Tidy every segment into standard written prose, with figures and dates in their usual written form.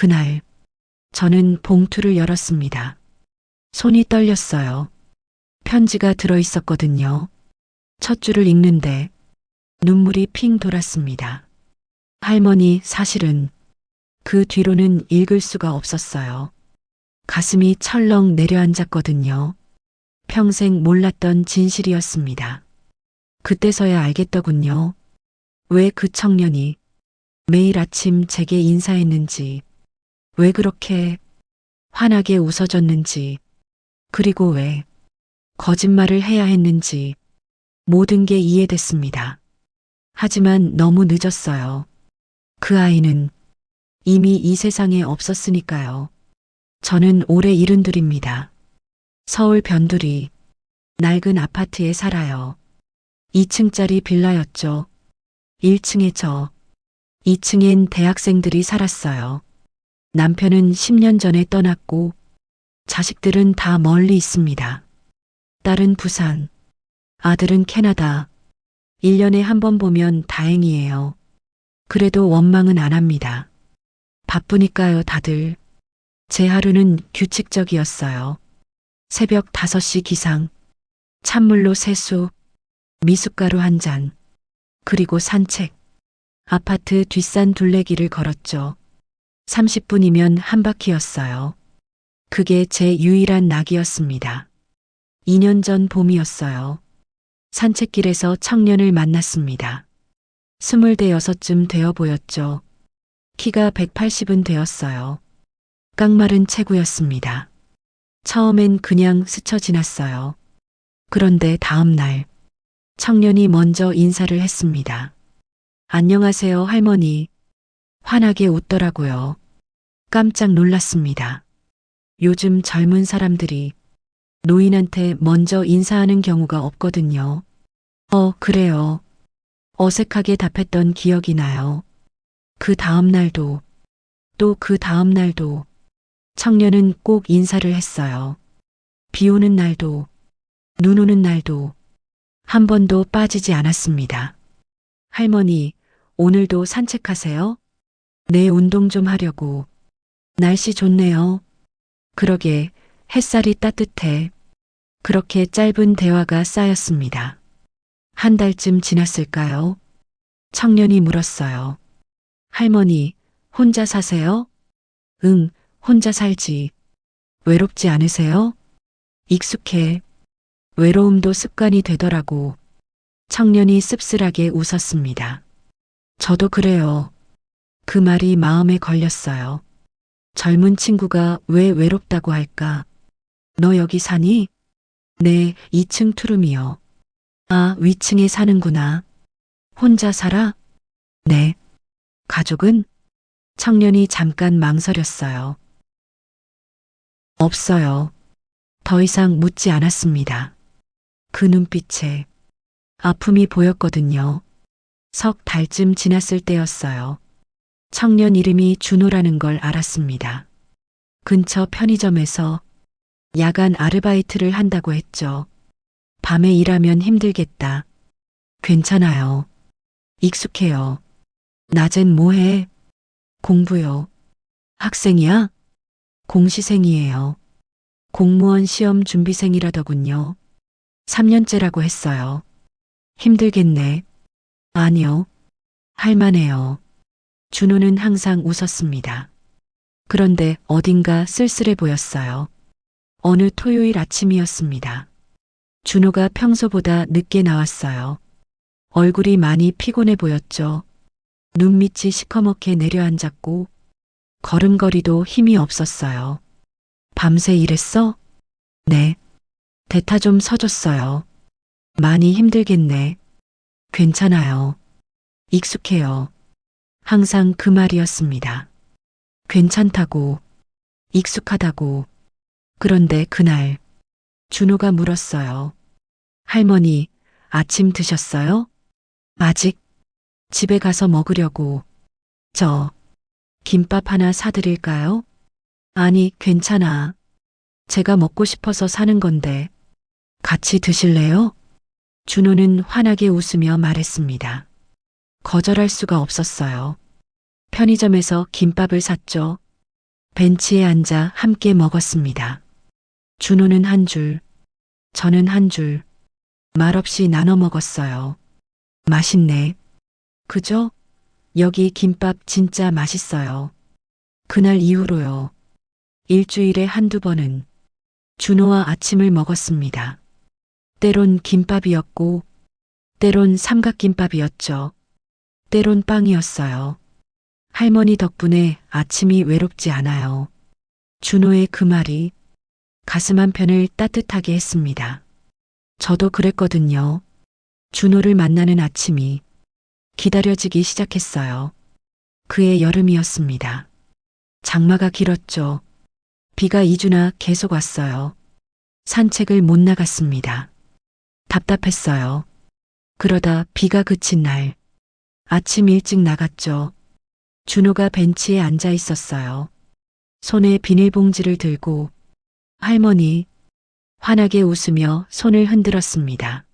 그날 저는 봉투를 열었습니다. 손이 떨렸어요. 편지가 들어 있었거든요. 첫 줄을 읽는데 눈물이 핑 돌았습니다. 할머니, 사실은 그 뒤로는 읽을 수가 없었어요. 가슴이 철렁 내려앉았거든요. 평생 몰랐던 진실이었습니다. 그때서야 알겠더군요. 왜 그 청년이 매일 아침 제게 인사했는지, 왜 그렇게 환하게 웃어줬는지, 그리고 왜 거짓말을 해야 했는지 모든 게 이해됐습니다. 하지만 너무 늦었어요. 그 아이는 이미 이 세상에 없었으니까요. 저는 올해 72입니다. 서울 변두리 낡은 아파트에 살아요. 2층짜리 빌라였죠. 1층에 저, 2층엔 대학생들이 살았어요. 남편은 10년 전에 떠났고 자식들은 다 멀리 있습니다. 딸은 부산, 아들은 캐나다. 1년에 한 번 보면 다행이에요. 그래도 원망은 안 합니다. 바쁘니까요, 다들. 제 하루는 규칙적이었어요. 새벽 5시 기상, 찬물로 세수, 미숫가루 한 잔, 그리고 산책. 아파트 뒷산 둘레길을 걸었죠. 30분이면 한 바퀴였어요. 그게 제 유일한 낙이었습니다. 2년 전 봄이었어요. 산책길에서 청년을 만났습니다. 26쯤 되어 보였죠. 키가 180은 되었어요. 깡마른 체구였습니다. 처음엔 그냥 스쳐 지났어요. 그런데 다음 날 청년이 먼저 인사를 했습니다. 안녕하세요, 할머니. 환하게 웃더라고요. 깜짝 놀랐습니다. 요즘 젊은 사람들이 노인한테 먼저 인사하는 경우가 없거든요. 그래요. 어색하게 답했던 기억이 나요. 그 다음 날도, 또 그 다음 날도 청년은 꼭 인사를 했어요. 비 오는 날도, 눈 오는 날도 한 번도 빠지지 않았습니다. 할머니, 오늘도 산책하세요? 네, 운동 좀 하려고. 날씨 좋네요. 그러게, 햇살이 따뜻해. 그렇게 짧은 대화가 쌓였습니다. 한 달쯤 지났을까요? 청년이 물었어요. 할머니, 혼자 사세요? 응, 혼자 살지. 외롭지 않으세요? 익숙해. 외로움도 습관이 되더라고. 청년이 씁쓸하게 웃었습니다. 저도 그래요. 그 말이 마음에 걸렸어요. 젊은 친구가 왜 외롭다고 할까? 너 여기 사니? 네, 2층 투룸이요. 아, 위층에 사는구나. 혼자 살아? 네. 가족은? 청년이 잠깐 망설였어요. 없어요. 더 이상 묻지 않았습니다. 그 눈빛에 아픔이 보였거든요. 석 달쯤 지났을 때였어요. 청년 이름이 준호라는 걸 알았습니다. 근처 편의점에서 야간 아르바이트를 한다고 했죠. 밤에 일하면 힘들겠다. 괜찮아요. 익숙해요. 낮엔 뭐해? 공부요. 학생이야? 공시생이에요. 공무원 시험 준비생이라더군요. 3년째라고 했어요. 힘들겠네. 아니요. 할만해요. 준호는 항상 웃었습니다. 그런데 어딘가 쓸쓸해 보였어요. 어느 토요일 아침이었습니다. 준호가 평소보다 늦게 나왔어요. 얼굴이 많이 피곤해 보였죠. 눈밑이 시커멓게 내려앉았고 걸음걸이도 힘이 없었어요. 밤새 일했어? 네. 대타 좀 서줬어요. 많이 힘들겠네. 괜찮아요. 익숙해요. 항상 그 말이었습니다. 괜찮다고, 익숙하다고. 그런데 그날 준호가 물었어요. 할머니, 아침 드셨어요? 아직? 집에 가서 먹으려고. 저, 김밥 하나 사드릴까요? 아니, 괜찮아. 제가 먹고 싶어서 사는 건데. 같이 드실래요? 준호는 환하게 웃으며 말했습니다. 거절할 수가 없었어요. 편의점에서 김밥을 샀죠. 벤치에 앉아 함께 먹었습니다. 준호는 한 줄, 저는 한 줄, 말없이 나눠 먹었어요. 맛있네. 그죠? 여기 김밥 진짜 맛있어요. 그날 이후로요. 일주일에 한두 번은 준호와 아침을 먹었습니다. 때론 김밥이었고, 때론 삼각김밥이었죠. 때론 빵이었어요. 할머니 덕분에 아침이 외롭지 않아요. 준호의 그 말이 가슴 한편을 따뜻하게 했습니다. 저도 그랬거든요. 준호를 만나는 아침이 기다려지기 시작했어요. 그해 여름이었습니다. 장마가 길었죠. 비가 2주나 계속 왔어요. 산책을 못 나갔습니다. 답답했어요. 그러다 비가 그친 날, 아침 일찍 나갔죠. 준호가 벤치에 앉아 있었어요. 손에 비닐봉지를 들고 할머니, 환하게 웃으며 손을 흔들었습니다.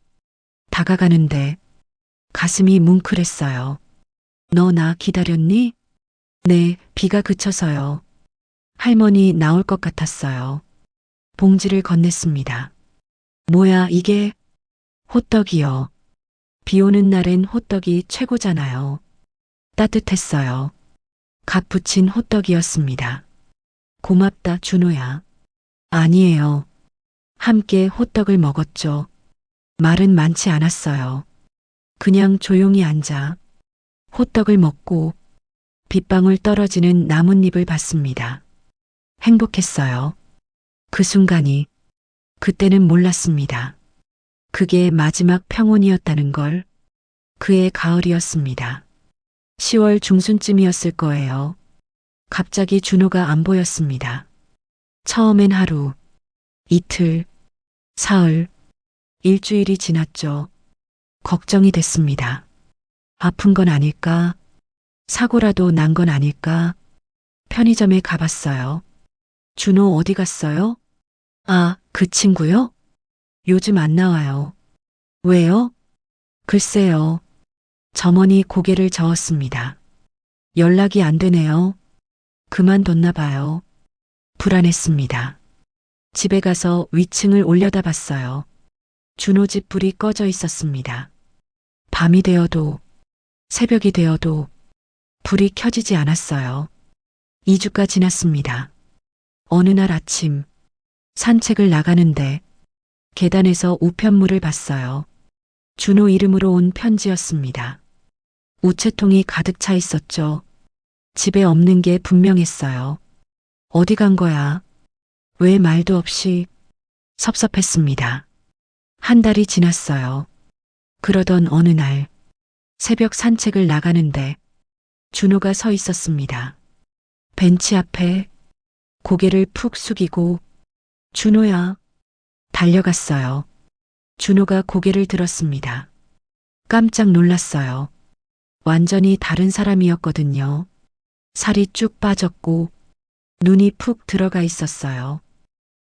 다가가는데 가슴이 뭉클했어요. 너 나 기다렸니? 네, 비가 그쳐서요. 할머니 나올 것 같았어요. 봉지를 건넸습니다. 뭐야 이게? 호떡이요. 비 오는 날엔 호떡이 최고잖아요. 따뜻했어요. 갓 부친 호떡이었습니다. 고맙다 준호야. 아니에요. 함께 호떡을 먹었죠. 말은 많지 않았어요. 그냥 조용히 앉아 호떡을 먹고 빗방울 떨어지는 나뭇잎을 봤습니다. 행복했어요. 그 순간이 그때는 몰랐습니다. 그게 마지막 평온이었다는 걸. 그의 가을이었습니다. 10월 중순쯤이었을 거예요. 갑자기 준호가 안 보였습니다. 처음엔 하루, 이틀, 사흘, 일주일이 지났죠. 걱정이 됐습니다. 아픈 건 아닐까? 사고라도 난 건 아닐까? 편의점에 가봤어요. 준호 어디 갔어요? 아, 그 친구요? 요즘 안 나와요. 왜요? 글쎄요. 점원이 고개를 저었습니다. 연락이 안 되네요. 그만뒀나 봐요. 불안했습니다. 집에 가서 위층을 올려다봤어요. 준호 집 불이 꺼져 있었습니다. 밤이 되어도 새벽이 되어도 불이 켜지지 않았어요. 2주가 지났습니다. 어느 날 아침 산책을 나가는데 계단에서 우편물을 봤어요. 준호 이름으로 온 편지였습니다. 우체통이 가득 차 있었죠. 집에 없는 게 분명했어요. 어디 간 거야? 왜 말도 없이? 섭섭했습니다. 한 달이 지났어요. 그러던 어느 날 새벽 산책을 나가는데 준호가 서 있었습니다. 벤치 앞에 고개를 푹 숙이고 준호야. 달려갔어요. 준호가 고개를 들었습니다. 깜짝 놀랐어요. 완전히 다른 사람이었거든요. 살이 쭉 빠졌고 눈이 푹 들어가 있었어요.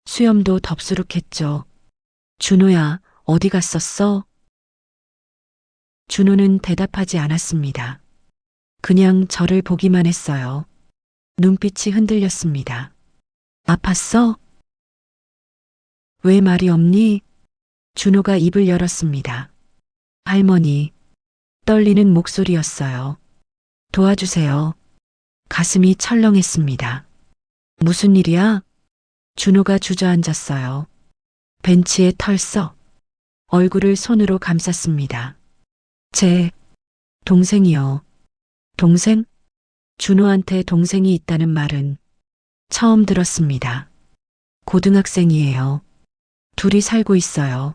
수염도 덥수룩했죠. 준호야, 어디 갔었어? 준호는 대답하지 않았습니다. 그냥 저를 보기만 했어요. 눈빛이 흔들렸습니다. 아팠어? 왜 말이 없니? 준호가 입을 열었습니다. 할머니, 떨리는 목소리였어요. 도와주세요. 가슴이 철렁했습니다. 무슨 일이야? 준호가 주저앉았어요. 벤치에 털썩. 얼굴을 손으로 감쌌습니다. 제 동생이요. 동생? 준호한테 동생이 있다는 말은 처음 들었습니다. 고등학생이에요. 둘이 살고 있어요.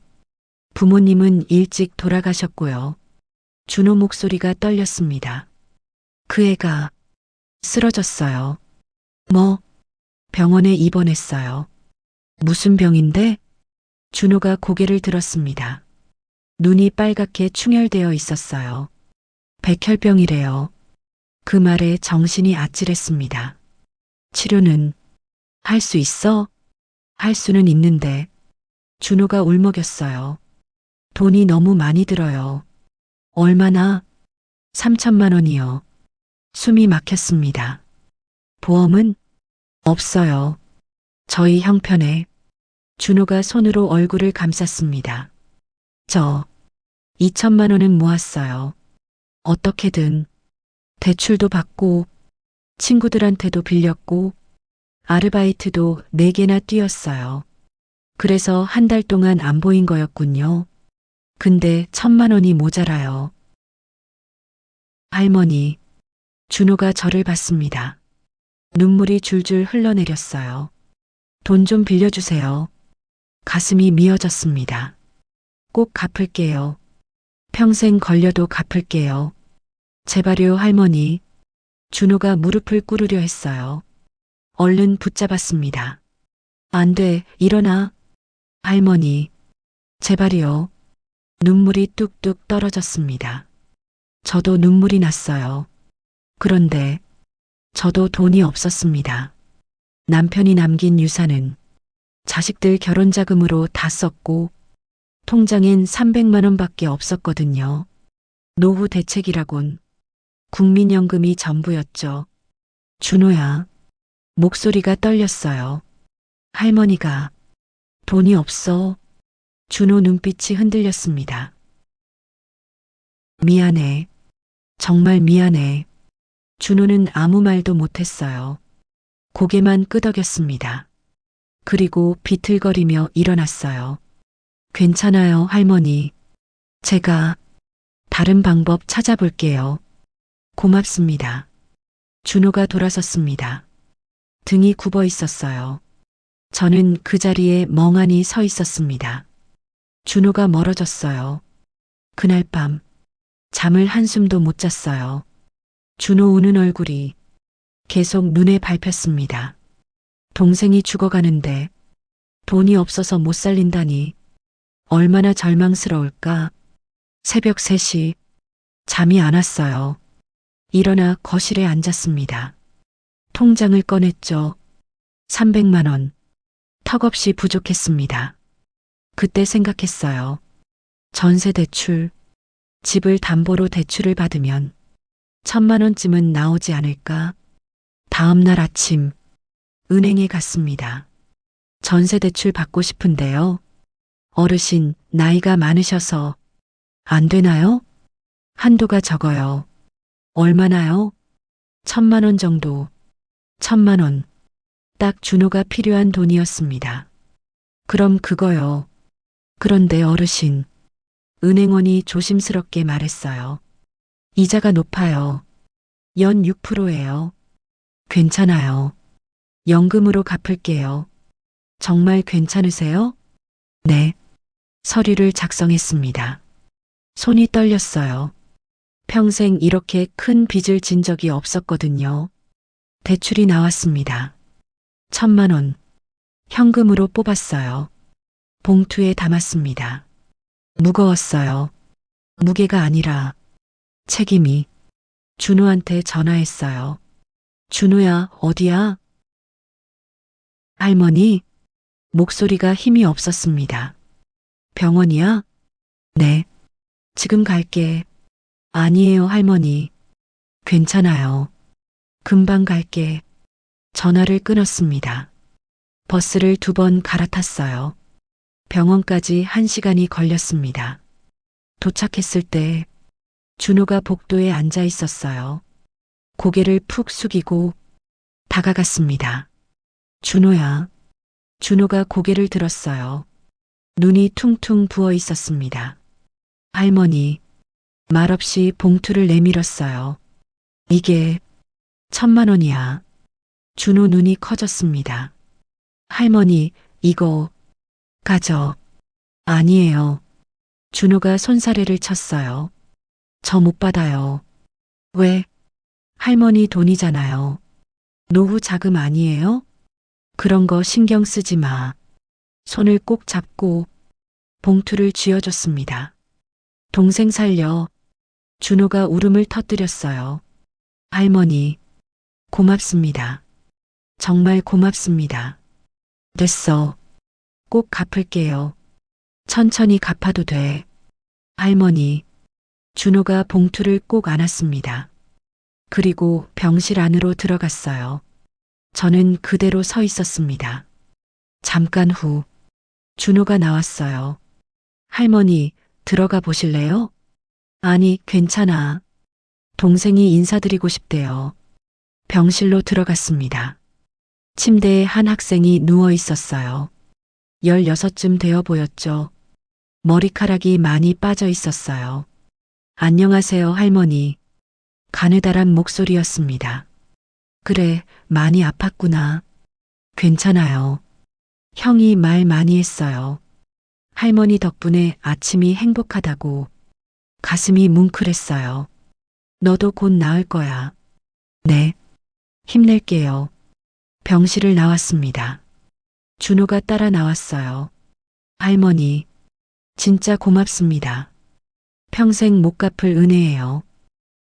부모님은 일찍 돌아가셨고요. 준호 목소리가 떨렸습니다. 그 애가 쓰러졌어요. 뭐? 병원에 입원했어요. 무슨 병인데? 준호가 고개를 들었습니다. 눈이 빨갛게 충혈되어 있었어요. 백혈병이래요. 그 말에 정신이 아찔했습니다. 치료는 할 수 있어? 할 수는 있는데 준호가 울먹였어요. 돈이 너무 많이 들어요. 얼마나? 3천만 원이요. 숨이 막혔습니다. 보험은? 없어요. 저희 형편에. 준호가 손으로 얼굴을 감쌌습니다. 저 2천만 원은 모았어요. 어떻게든 대출도 받고 친구들한테도 빌렸고 아르바이트도 4개나 뛰었어요. 그래서 한 달 동안 안 보인 거였군요. 근데 1천만 원이 모자라요. 할머니, 준호가 저를 봤습니다. 눈물이 줄줄 흘러내렸어요. 돈 좀 빌려주세요. 가슴이 미어졌습니다. 꼭 갚을게요. 평생 걸려도 갚을게요. 제발요, 할머니. 준호가 무릎을 꿇으려 했어요. 얼른 붙잡았습니다. 안 돼, 일어나. 할머니, 제발이요. 눈물이 뚝뚝 떨어졌습니다. 저도 눈물이 났어요. 그런데 저도 돈이 없었습니다. 남편이 남긴 유산은 자식들 결혼 자금으로 다 썼고 통장엔 300만 원밖에 없었거든요. 노후 대책이라곤 국민연금이 전부였죠. 준호야. 목소리가 떨렸어요. 할머니가 돈이 없어. 준호 눈빛이 흔들렸습니다. 미안해. 정말 미안해. 준호는 아무 말도 못했어요. 고개만 끄덕였습니다. 그리고 비틀거리며 일어났어요. 괜찮아요, 할머니. 제가 다른 방법 찾아볼게요. 고맙습니다. 준호가 돌아섰습니다. 등이 굽어 있었어요. 저는 그 자리에 멍하니 서 있었습니다. 준호가 멀어졌어요. 그날 밤 잠을 한숨도 못 잤어요. 준호 우는 얼굴이 계속 눈에 밟혔습니다. 동생이 죽어가는데 돈이 없어서 못 살린다니 얼마나 절망스러울까. 새벽 3시 잠이 안 왔어요. 일어나 거실에 앉았습니다. 통장을 꺼냈죠. 300만 원. 턱없이 부족했습니다. 그때 생각했어요. 전세 대출, 집을 담보로 대출을 받으면 1천만 원쯤은 나오지 않을까? 다음 날 아침 은행에 갔습니다. 전세 대출 받고 싶은데요. 어르신, 나이가 많으셔서 안 되나요? 한도가 적어요. 얼마나요? 1천만 원 정도. 1천만 원. 딱 준호가 필요한 돈이었습니다. 그럼 그거요. 그런데 어르신, 은행원이 조심스럽게 말했어요. 이자가 높아요. 연 6%예요. 괜찮아요. 연금으로 갚을게요. 정말 괜찮으세요? 네. 서류를 작성했습니다. 손이 떨렸어요. 평생 이렇게 큰 빚을 진 적이 없었거든요. 대출이 나왔습니다. 1천만 원. 현금으로 뽑았어요. 봉투에 담았습니다. 무거웠어요. 무게가 아니라 책임이. 준호한테 전화했어요. 준호야, 어디야? 할머니, 목소리가 힘이 없었습니다. 병원이야? 네. 지금 갈게. 아니에요, 할머니. 괜찮아요. 금방 갈게. 전화를 끊었습니다. 버스를 2번 갈아탔어요. 병원까지 1시간이 걸렸습니다. 도착했을 때 준호가 복도에 앉아 있었어요. 고개를 푹 숙이고 다가갔습니다. 준호야. 준호가 고개를 들었어요. 눈이 퉁퉁 부어 있었습니다. 할머니, 말없이 봉투를 내밀었어요. 이게 1천만 원이야. 준호 눈이 커졌습니다. 할머니, 이거 가져. 아니에요. 준호가 손사래를 쳤어요. 저 못 받아요. 왜? 할머니 돈이잖아요. 노후 자금 아니에요? 그런 거 신경 쓰지 마. 손을 꼭 잡고 봉투를 쥐어줬습니다. 동생 살려. 준호가 울음을 터뜨렸어요. 할머니, 고맙습니다. 정말 고맙습니다. 됐어. 꼭 갚을게요. 천천히 갚아도 돼. 할머니, 준호가 봉투를 꼭 안았습니다. 그리고 병실 안으로 들어갔어요. 저는 그대로 서 있었습니다. 잠깐 후 준호가 나왔어요. 할머니, 들어가 보실래요? 아니, 괜찮아. 동생이 인사드리고 싶대요. 병실로 들어갔습니다. 침대에 한 학생이 누워 있었어요. 16쯤 되어 보였죠. 머리카락이 많이 빠져 있었어요. 안녕하세요, 할머니. 가느다란 목소리였습니다. 그래, 많이 아팠구나. 괜찮아요. 형이 말 많이 했어요. 할머니 덕분에 아침이 행복하다고. 가슴이 뭉클했어요. 너도 곧 나을 거야. 네. 힘낼게요. 병실을 나왔습니다. 준호가 따라 나왔어요. 할머니, 진짜 고맙습니다. 평생 못 갚을 은혜예요.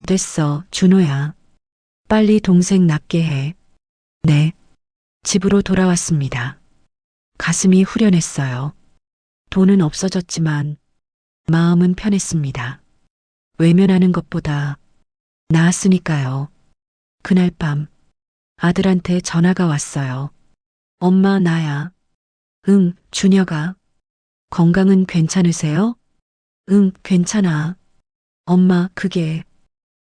됐어, 준호야. 빨리 동생 낫게 해. 네. 집으로 돌아왔습니다. 가슴이 후련했어요. 돈은 없어졌지만 마음은 편했습니다. 외면하는 것보다 나았으니까요. 그날 밤 아들한테 전화가 왔어요. 엄마, 나야. 응, 준혁아. 건강은 괜찮으세요? 응, 괜찮아. 엄마, 그게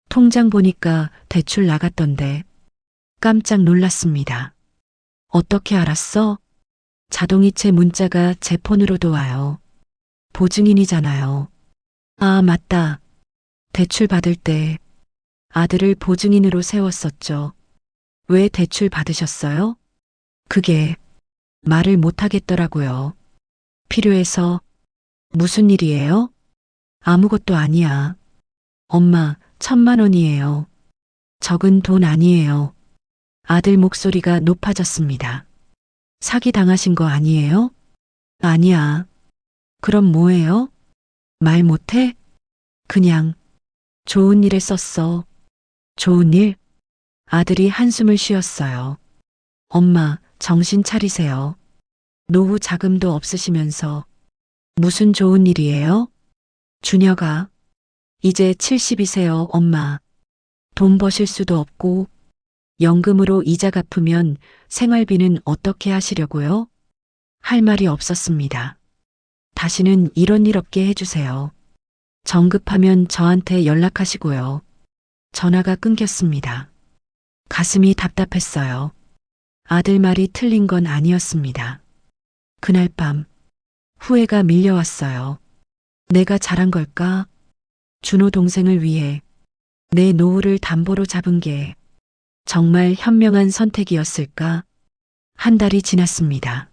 통장 보니까 대출 나갔던데. 깜짝 놀랐습니다. 어떻게 알았어? 자동이체 문자가 제 폰으로도 와요. 보증인이잖아요. 아, 맞다. 대출 받을 때 아들을 보증인으로 세웠었죠. 왜 대출 받으셨어요? 그게 말을 못 하겠더라고요. 필요해서. 무슨 일이에요? 아무것도 아니야. 엄마, 1,000만 원이에요. 적은 돈 아니에요. 아들 목소리가 높아졌습니다. 사기 당하신 거 아니에요? 아니야. 그럼 뭐예요? 말 못해? 그냥 좋은 일에 썼어. 좋은 일? 아들이 한숨을 쉬었어요. 엄마, 정신 차리세요. 노후 자금도 없으시면서 무슨 좋은 일이에요? 준혁아, 이제 70이세요, 엄마. 돈 버실 수도 없고 연금으로 이자 갚으면 생활비는 어떻게 하시려고요? 할 말이 없었습니다. 다시는 이런 일 없게 해주세요. 정급하면 저한테 연락하시고요. 전화가 끊겼습니다. 가슴이 답답했어요. 아들 말이 틀린 건 아니었습니다. 그날 밤 후회가 밀려왔어요. 내가 잘한 걸까? 준호 동생을 위해 내 노후를 담보로 잡은 게 정말 현명한 선택이었을까? 한 달이 지났습니다.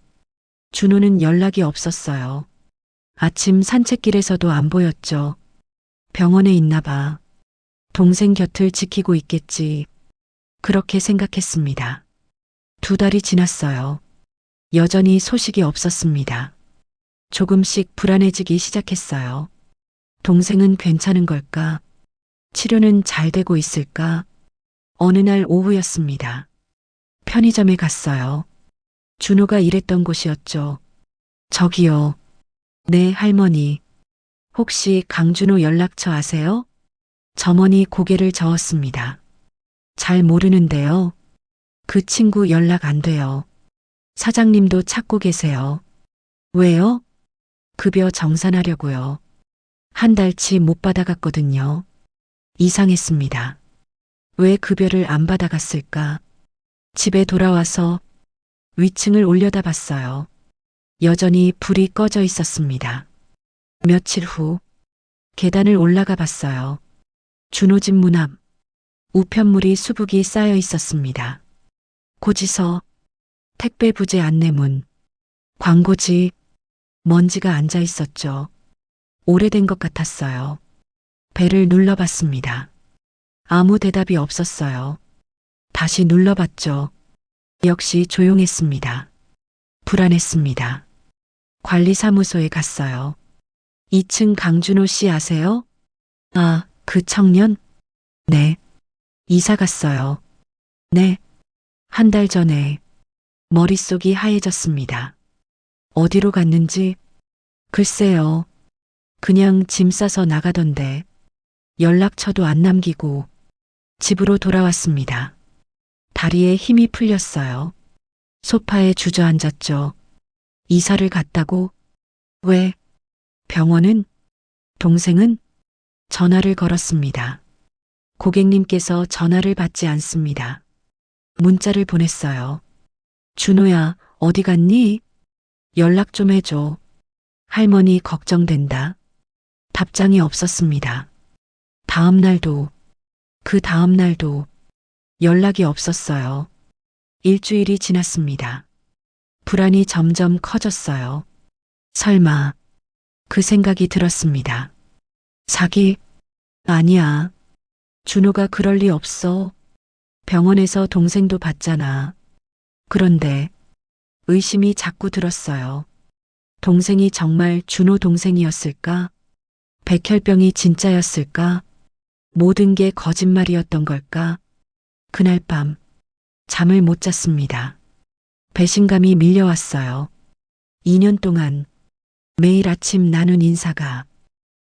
준호는 연락이 없었어요. 아침 산책길에서도 안 보였죠. 병원에 있나 봐. 동생 곁을 지키고 있겠지. 그렇게 생각했습니다. 2달이 지났어요. 여전히 소식이 없었습니다. 조금씩 불안해지기 시작했어요. 동생은 괜찮은 걸까? 치료는 잘 되고 있을까? 어느 날 오후였습니다. 편의점에 갔어요. 준호가 일했던 곳이었죠. 저기요. 네, 할머니. 혹시 강준호 연락처 아세요? 점원이 고개를 저었습니다. 잘 모르는데요. 그 친구 연락 안 돼요. 사장님도 찾고 계세요. 왜요? 급여 정산하려고요. 한 달치 못 받아갔거든요. 이상했습니다. 왜 급여를 안 받아갔을까? 집에 돌아와서 위층을 올려다봤어요. 여전히 불이 꺼져 있었습니다. 며칠 후 계단을 올라가 봤어요. 준호 집 문 앞 우편물이 수북이 쌓여 있었습니다. 고지서, 택배 부재 안내문, 광고지, 먼지가 앉아 있었죠. 오래된 것 같았어요. 벨을 눌러봤습니다. 아무 대답이 없었어요. 다시 눌러봤죠. 역시 조용했습니다. 불안했습니다. 관리사무소에 갔어요. 2층 강준호 씨 아세요? 아, 그 청년? 네. 이사 갔어요. 네. 한 달 전에. 머릿속이 하얘졌습니다. 어디로 갔는지? 글쎄요. 그냥 짐 싸서 나가던데. 연락처도 안 남기고 집으로 돌아왔습니다. 다리에 힘이 풀렸어요. 소파에 주저앉았죠. 이사를 갔다고? 왜? 병원은? 동생은? 전화를 걸었습니다. 고객님께서 전화를 받지 않습니다. 문자를 보냈어요. 준호야, 어디 갔니? 연락 좀 해줘. 할머니 걱정된다. 답장이 없었습니다. 다음 날도, 그 다음 날도 연락이 없었어요. 일주일이 지났습니다. 불안이 점점 커졌어요. 설마, 그 생각이 들었습니다. 사기? 아니야. 준호가 그럴 리 없어. 병원에서 동생도 봤잖아. 그런데 의심이 자꾸 들었어요. 동생이 정말 준호 동생이었을까? 백혈병이 진짜였을까? 모든 게 거짓말이었던 걸까? 그날 밤 잠을 못 잤습니다. 배신감이 밀려왔어요. 2년 동안 매일 아침 나눈 인사가,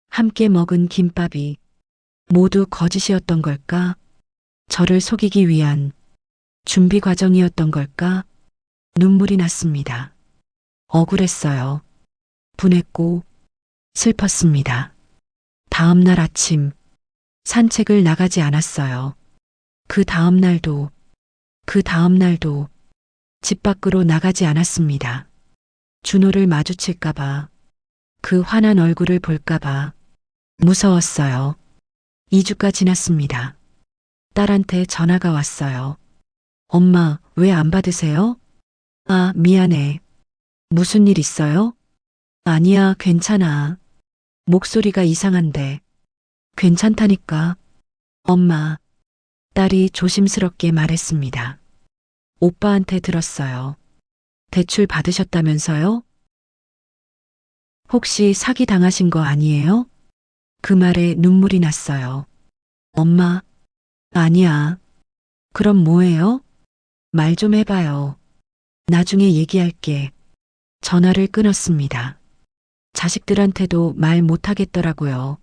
함께 먹은 김밥이 모두 거짓이었던 걸까? 저를 속이기 위한 준비 과정이었던 걸까? 눈물이 났습니다. 억울했어요. 분했고 슬펐습니다. 다음 날 아침 산책을 나가지 않았어요. 그 다음 날도, 그 다음 날도 집 밖으로 나가지 않았습니다. 준호를 마주칠까봐, 그 환한 얼굴을 볼까봐 무서웠어요. 2주가 지났습니다. 딸한테 전화가 왔어요. 엄마, 왜 안 받으세요? 아, 미안해. 무슨 일 있어요? 아니야, 괜찮아. 목소리가 이상한데. 괜찮다니까. 엄마, 딸이 조심스럽게 말했습니다. 오빠한테 들었어요. 대출 받으셨다면서요? 혹시 사기 당하신 거 아니에요? 그 말에 눈물이 났어요. 엄마, 아니야. 그럼 뭐예요? 말 좀 해봐요. 나중에 얘기할게. 전화를 끊었습니다. 자식들한테도 말 못하겠더라고요.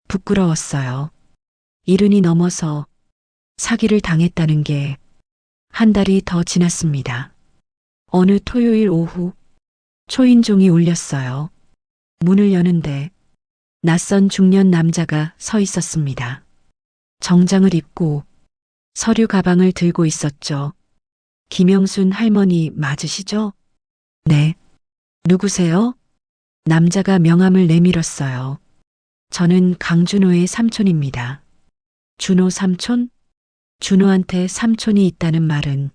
부끄러웠어요. 70이 넘어서 사기를 당했다는 게 한 달이 더 지났습니다. 어느 토요일 오후 초인종이 울렸어요. 문을 여는데 낯선 중년 남자가 서 있었습니다. 정장을 입고 서류 가방을 들고 있었죠. 김영순 할머니 맞으시죠? 네. 누구세요? 남자가 명함을 내밀었어요. 저는 강준호의 삼촌입니다. 준호 삼촌? 준호한테 삼촌이 있다는 말은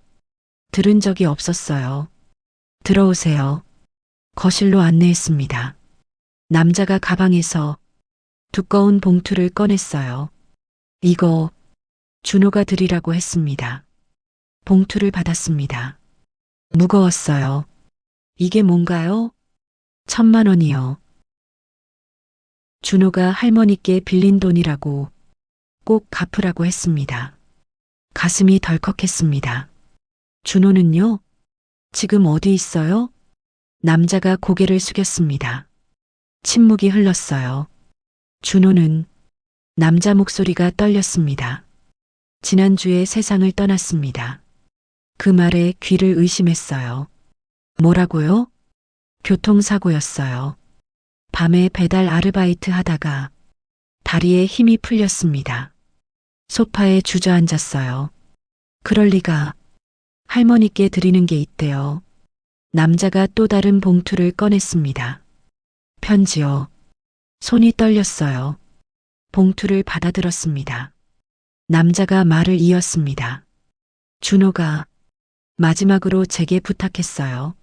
들은 적이 없었어요. 들어오세요. 거실로 안내했습니다. 남자가 가방에서 두꺼운 봉투를 꺼냈어요. 이거 준호가 드리라고 했습니다. 봉투를 받았습니다. 무거웠어요. 이게 뭔가요? 1,000만 원이요. 준호가 할머니께 빌린 돈이라고 꼭 갚으라고 했습니다. 가슴이 덜컥했습니다. 준호는요? 지금 어디 있어요? 남자가 고개를 숙였습니다. 침묵이 흘렀어요. 준호는, 남자 목소리가 떨렸습니다. 지난주에 세상을 떠났습니다. 그 말에 귀를 의심했어요. 뭐라고요? 교통사고였어요. 밤에 배달 아르바이트 하다가 다리에 힘이 풀렸습니다. 소파에 주저앉았어요. 그럴 리가. 할머니께 드리는 게 있대요. 남자가 또 다른 봉투를 꺼냈습니다. 편지요. 손이 떨렸어요. 봉투를 받아들었습니다. 남자가 말을 이었습니다. 준호가 마지막으로 제게 부탁했어요.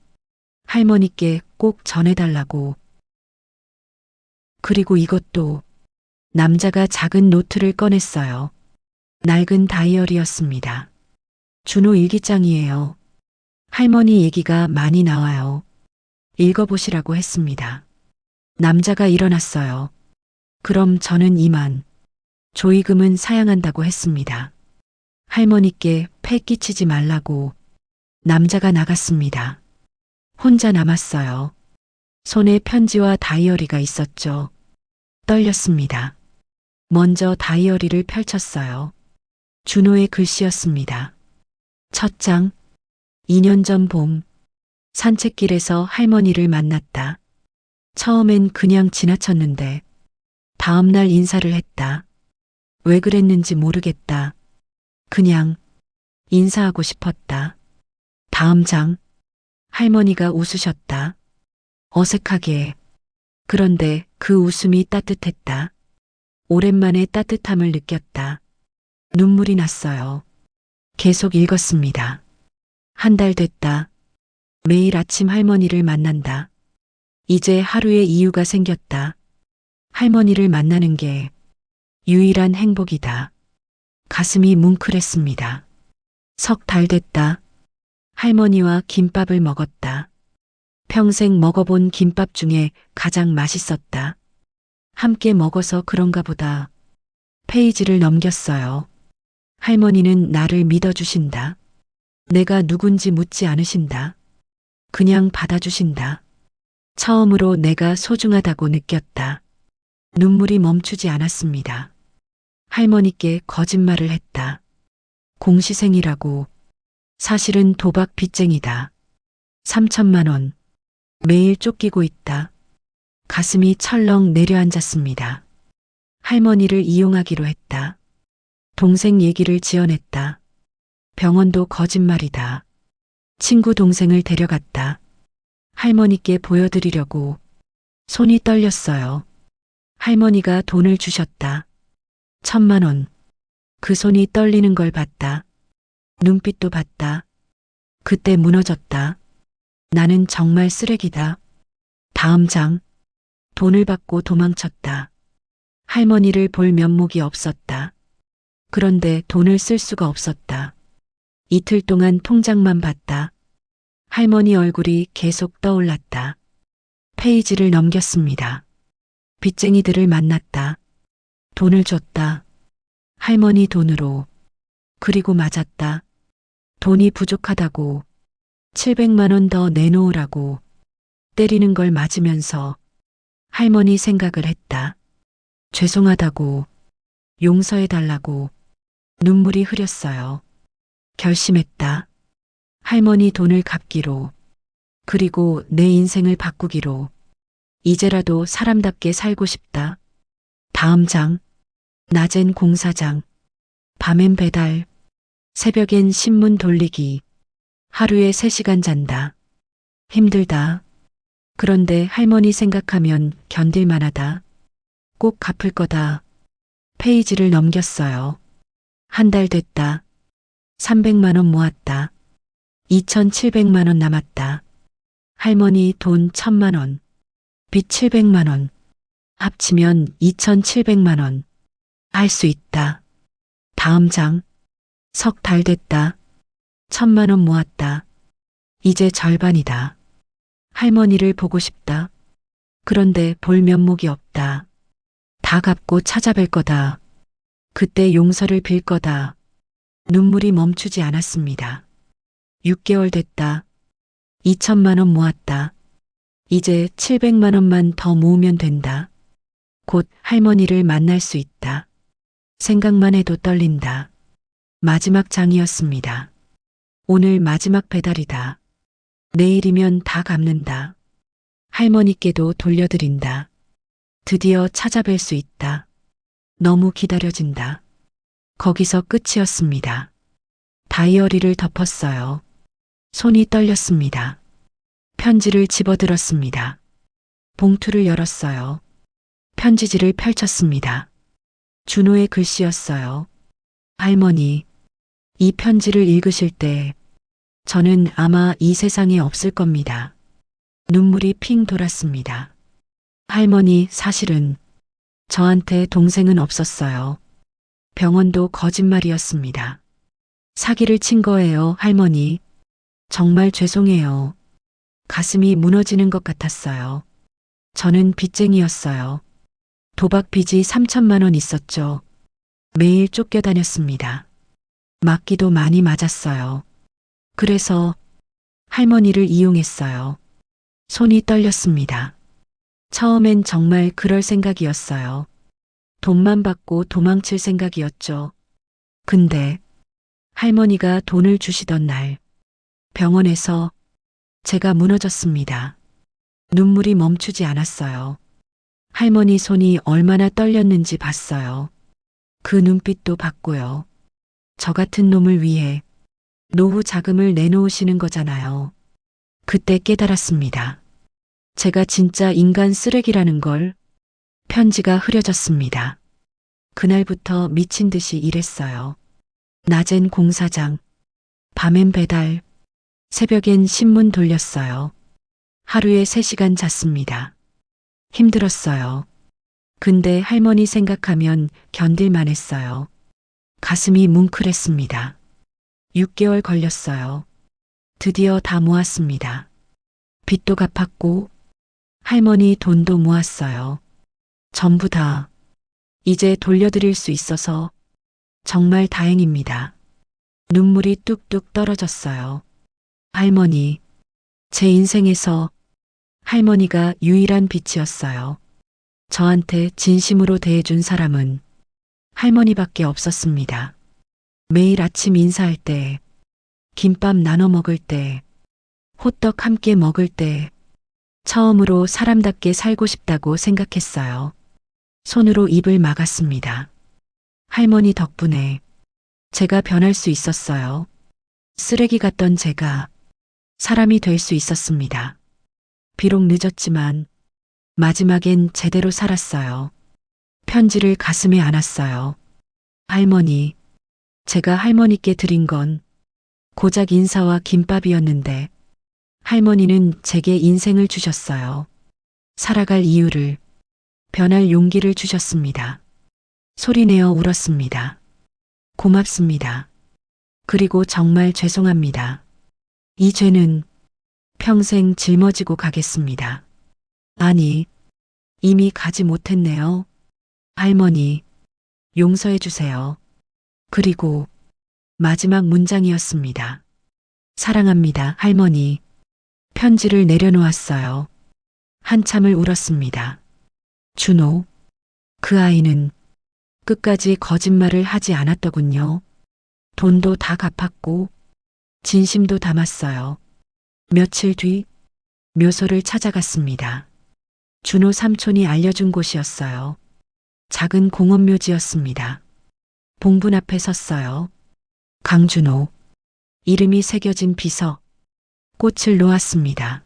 할머니께 꼭 전해달라고. 그리고 이것도. 남자가 작은 노트를 꺼냈어요. 낡은 다이어리였습니다. 준호 일기장이에요. 할머니 얘기가 많이 나와요. 읽어보시라고 했습니다. 남자가 일어났어요. 그럼 저는 이만 조의금은 사양한다고 했습니다. 할머니께 패 끼치지 말라고. 남자가 나갔습니다. 혼자 남았어요. 손에 편지와 다이어리가 있었죠. 떨렸습니다. 먼저 다이어리를 펼쳤어요. 준호의 글씨였습니다. 첫 장, 2년 전 봄, 산책길에서 할머니를 만났다. 처음엔 그냥 지나쳤는데, 다음날 인사를 했다. 왜 그랬는지 모르겠다. 그냥 인사하고 싶었다. 다음 장, 할머니가 웃으셨다. 어색하게. 그런데 그 웃음이 따뜻했다. 오랜만에 따뜻함을 느꼈다. 눈물이 났어요. 계속 읽었습니다. 한 달 됐다. 매일 아침 할머니를 만난다. 이제 하루의 이유가 생겼다. 할머니를 만나는 게 유일한 행복이다. 가슴이 뭉클했습니다. 석 달 됐다. 할머니와 김밥을 먹었다. 평생 먹어본 김밥 중에 가장 맛있었다. 함께 먹어서 그런가 보다. 페이지를 넘겼어요. 할머니는 나를 믿어주신다. 내가 누군지 묻지 않으신다. 그냥 받아주신다. 처음으로 내가 소중하다고 느꼈다. 눈물이 멈추지 않았습니다. 할머니께 거짓말을 했다. 공시생이라고. 사실은 도박 빚쟁이다. 3천만 원. 매일 쫓기고 있다. 가슴이 철렁 내려앉았습니다. 할머니를 이용하기로 했다. 동생 얘기를 지어냈다. 병원도 거짓말이다. 친구 동생을 데려갔다. 할머니께 보여드리려고. 손이 떨렸어요. 할머니가 돈을 주셨다. 1,000만 원. 그 손이 떨리는 걸 봤다. 눈빛도 봤다. 그때 무너졌다. 나는 정말 쓰레기다. 다음 장. 돈을 받고 도망쳤다. 할머니를 볼 면목이 없었다. 그런데 돈을 쓸 수가 없었다. 이틀 동안 통장만 봤다. 할머니 얼굴이 계속 떠올랐다. 페이지를 넘겼습니다. 빚쟁이들을 만났다. 돈을 줬다. 할머니 돈으로. 그리고 맞았다. 돈이 부족하다고. 700만 원 더 내놓으라고. 때리는 걸 맞으면서 할머니 생각을 했다. 죄송하다고. 용서해달라고. 눈물이 흐렸어요. 결심했다. 할머니 돈을 갚기로. 그리고 내 인생을 바꾸기로. 이제라도 사람답게 살고 싶다. 다음 장. 낮엔 공사장. 밤엔 배달. 새벽엔 신문 돌리기. 하루에 3시간 잔다. 힘들다. 그런데 할머니 생각하면 견딜만하다. 꼭 갚을 거다. 페이지를 넘겼어요. 한 달 됐다. 300만 원 모았다. 2,700만 원 남았다. 할머니 돈 1,000만 원. 빚 700만 원. 합치면 2,700만 원. 할 수 있다. 다음 장. 석 달 됐다. 1,000만 원 모았다. 이제 절반이다. 할머니를 보고 싶다. 그런데 볼 면목이 없다. 다 갚고 찾아뵐 거다. 그때 용서를 빌 거다. 눈물이 멈추지 않았습니다. 6개월 됐다. 2천만 원 모았다. 이제 700만 원만 더 모으면 된다. 곧 할머니를 만날 수 있다. 생각만 해도 떨린다. 마지막 장이었습니다. 오늘 마지막 배달이다. 내일이면 다 갚는다. 할머니께도 돌려드린다. 드디어 찾아뵐 수 있다. 너무 기다려진다. 거기서 끝이었습니다. 다이어리를 덮었어요. 손이 떨렸습니다. 편지를 집어들었습니다. 봉투를 열었어요. 편지지를 펼쳤습니다. 준호의 글씨였어요. 할머니, 이 편지를 읽으실 때 저는 아마 이 세상에 없을 겁니다. 눈물이 핑 돌았습니다. 할머니, 사실은 저한테 동생은 없었어요. 병원도 거짓말이었습니다. 사기를 친 거예요, 할머니. 정말 죄송해요. 가슴이 무너지는 것 같았어요. 저는 빚쟁이였어요. 도박 빚이 3천만 원 있었죠. 매일 쫓겨다녔습니다. 맞기도 많이 맞았어요. 그래서 할머니를 이용했어요. 손이 떨렸습니다. 처음엔 정말 그럴 생각이었어요. 돈만 받고 도망칠 생각이었죠. 근데 할머니가 돈을 주시던 날 병원에서 제가 무너졌습니다. 눈물이 멈추지 않았어요. 할머니 손이 얼마나 떨렸는지 봤어요. 그 눈빛도 봤고요. 저 같은 놈을 위해 노후 자금을 내놓으시는 거잖아요. 그때 깨달았습니다. 제가 진짜 인간 쓰레기라는 걸. 편지가 흐려졌습니다. 그날부터 미친 듯이 일했어요. 낮엔 공사장, 밤엔 배달, 새벽엔 신문 돌렸어요. 하루에 3시간 잤습니다. 힘들었어요. 근데 할머니 생각하면 견딜만 했어요. 가슴이 뭉클했습니다. 6개월 걸렸어요. 드디어 다 모았습니다. 빚도 갚았고 할머니 돈도 모았어요. 전부 다 이제 돌려드릴 수 있어서 정말 다행입니다. 눈물이 뚝뚝 떨어졌어요. 할머니, 제 인생에서 할머니가 유일한 빛이었어요. 저한테 진심으로 대해준 사람은 할머니밖에 없었습니다. 매일 아침 인사할 때, 김밥 나눠 먹을 때, 호떡 함께 먹을 때, 처음으로 사람답게 살고 싶다고 생각했어요. 손으로 입을 막았습니다. 할머니 덕분에 제가 변할 수 있었어요. 쓰레기 같던 제가 사람이 될 수 있었습니다. 비록 늦었지만 마지막엔 제대로 살았어요. 편지를 가슴에 안았어요. 할머니, 제가 할머니께 드린 건 고작 인사와 김밥이었는데 할머니는 제게 인생을 주셨어요. 살아갈 이유를, 변할 용기를 주셨습니다. 소리내어 울었습니다. 고맙습니다. 그리고 정말 죄송합니다. 이 죄는 평생 짊어지고 가겠습니다. 아니, 이미 가지 못했네요. 할머니, 용서해 주세요. 그리고 마지막 문장이었습니다. 사랑합니다, 할머니. 편지를 내려놓았어요. 한참을 울었습니다. 준호, 그 아이는 끝까지 거짓말을 하지 않았더군요. 돈도 다 갚았고 진심도 담았어요. 며칠 뒤 묘소를 찾아갔습니다. 준호 삼촌이 알려준 곳이었어요. 작은 공원묘지였습니다. 봉분 앞에 섰어요. 강준호, 이름이 새겨진 비석, 꽃을 놓았습니다.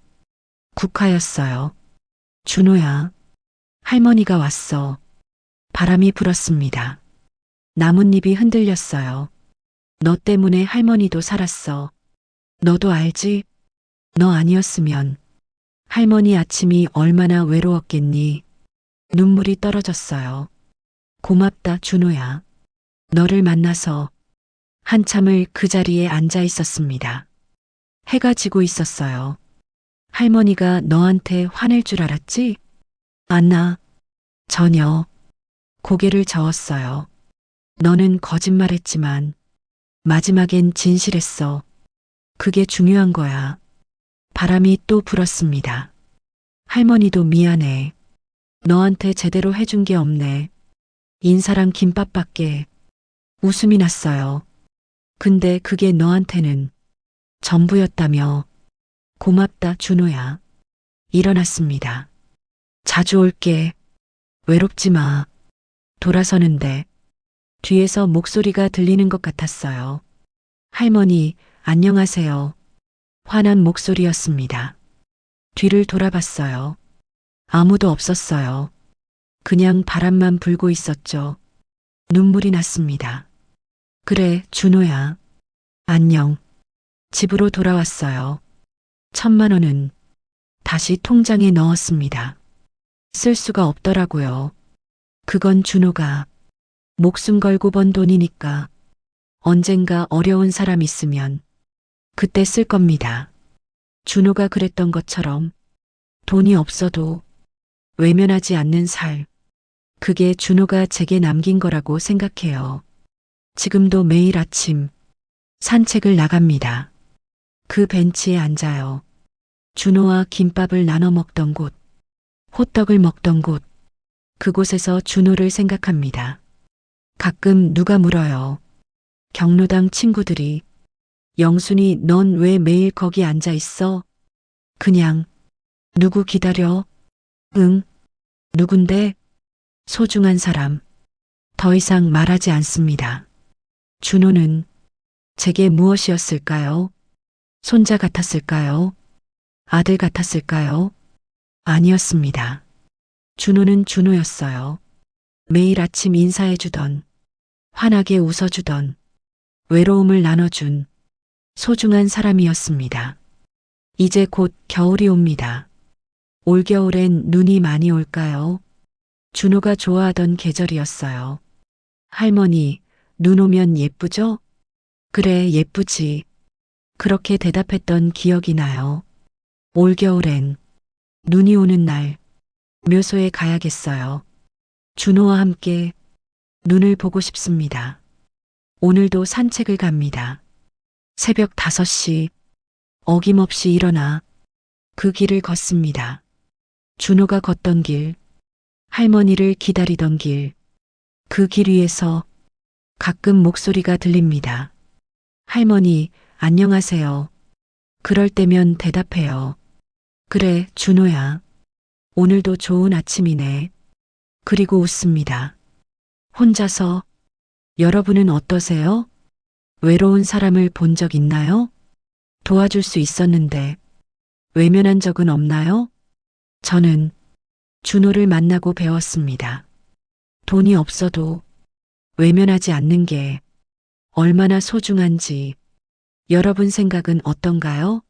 국화였어요. 준호야, 할머니가 왔어. 바람이 불었습니다. 나뭇잎이 흔들렸어요. 너 때문에 할머니도 살았어. 너도 알지? 너 아니었으면 할머니 아침이 얼마나 외로웠겠니? 눈물이 떨어졌어요. 고맙다, 준호야. 너를 만나서 한참을 그 자리에 앉아 있었습니다. 해가 지고 있었어요. 할머니가 너한테 화낼 줄 알았지? 안나, 전혀. 고개를 저었어요. 너는 거짓말했지만 마지막엔 진실했어. 그게 중요한 거야. 바람이 또 불었습니다. 할머니도 미안해. 너한테 제대로 해준 게 없네. 인사랑 김밥밖에. 웃음이 났어요. 근데 그게 너한테는 전부였다며. 고맙다, 준호야. 일어났습니다. 자주 올게. 외롭지 마. 돌아서는데 뒤에서 목소리가 들리는 것 같았어요. 할머니, 안녕하세요. 화난 목소리였습니다. 뒤를 돌아봤어요. 아무도 없었어요. 그냥 바람만 불고 있었죠. 눈물이 났습니다. 그래, 준호야. 안녕. 집으로 돌아왔어요. 1,000만 원은 다시 통장에 넣었습니다. 쓸 수가 없더라고요. 그건 준호가 목숨 걸고 번 돈이니까 언젠가 어려운 사람 있으면 그때 쓸 겁니다. 준호가 그랬던 것처럼 돈이 없어도 외면하지 않는 살. 그게 준호가 제게 남긴 거라고 생각해요. 지금도 매일 아침 산책을 나갑니다. 그 벤치에 앉아요. 준호와 김밥을 나눠 먹던 곳, 호떡을 먹던 곳, 그곳에서 준호를 생각합니다. 가끔 누가 물어요. 경로당 친구들이 영순이 넌 왜 매일 거기 앉아 있어? 그냥 누구 기다려? 응, 누군데? 소중한 사람. 더 이상 말하지 않습니다. 준호는 제게 무엇이었을까요? 손자 같았을까요? 아들 같았을까요? 아니었습니다. 준호는 준호였어요. 매일 아침 인사해주던, 환하게 웃어주던, 외로움을 나눠준 소중한 사람이었습니다. 이제 곧 겨울이 옵니다. 올겨울엔 눈이 많이 올까요? 준호가 좋아하던 계절이었어요. 할머니, 눈 오면 예쁘죠? 그래, 예쁘지. 그렇게 대답했던 기억이 나요. 올겨울엔 눈이 오는 날 묘소에 가야겠어요. 준호와 함께 눈을 보고 싶습니다. 오늘도 산책을 갑니다. 새벽 5시 어김없이 일어나 그 길을 걷습니다. 준호가 걷던 길, 할머니를 기다리던 길, 그 길 위에서 가끔 목소리가 들립니다. 할머니, 안녕하세요. 그럴 때면 대답해요. 그래, 준호야. 오늘도 좋은 아침이네. 그리고 웃습니다. 혼자서, 여러분은 어떠세요? 외로운 사람을 본 적 있나요? 도와줄 수 있었는데, 외면한 적은 없나요? 저는 준호를 만나고 배웠습니다. 돈이 없어도 외면하지 않는 게 얼마나 소중한지. 여러분 생각은 어떤가요?